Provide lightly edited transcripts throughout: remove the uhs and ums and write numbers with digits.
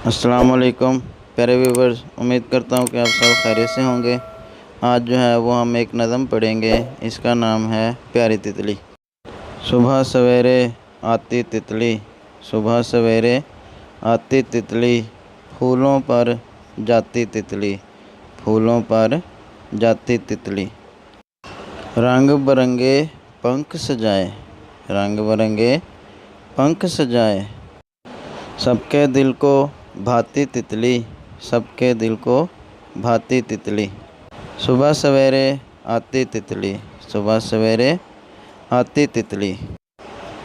अस्सलाम वालेकुम प्यारे व्यूवर्स, उम्मीद करता हूँ कि आप सब खैरियत से होंगे। आज जो है वो हम एक नज़म पढ़ेंगे। इसका नाम है प्यारी तितली। सुबह सवेरे आती तितली, सुबह सवेरे आती तितली, फूलों पर जाती तितली, फूलों पर जाती तितली। रंग बरंगे पंख सजाए, रंग बरंगे पंख सजाए, सबके दिल को भाती तितली, सबके दिल को भाती तितली। सुबह सवेरे आती तितली, सुबह सवेरे आती तितली,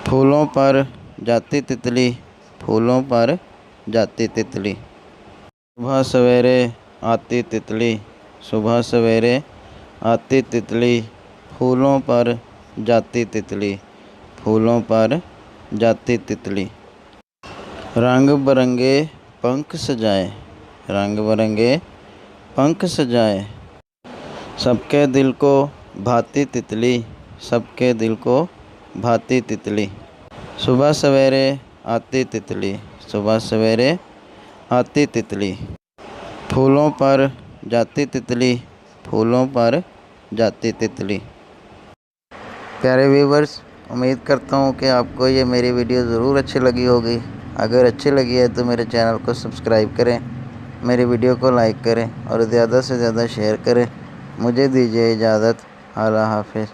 फूलों पर जाती तितली, फूलों पर जाती तितली। सुबह सवेरे आती तितली, सुबह सवेरे आती तितली, फूलों पर जाती तितली, फूलों पर जाती तितली। रंग बरंगे पंख सजाए, रंग बरंगे पंख सजाए, सबके दिल को भाती तितली, सबके दिल को भाती तितली। सुबह सवेरे आती तितली, सुबह सवेरे आती तितली, फूलों पर जाती तितली, फूलों पर जाती तितली। प्यारे व्यूवर्स, उम्मीद करता हूँ कि आपको ये मेरी वीडियो ज़रूर अच्छी लगी होगी। अगर अच्छी लगी है तो मेरे चैनल को सब्सक्राइब करें, मेरी वीडियो को लाइक करें और ज़्यादा से ज़्यादा शेयर करें। मुझे दीजिए इजाज़त। अल्लाह हाफ़िज़।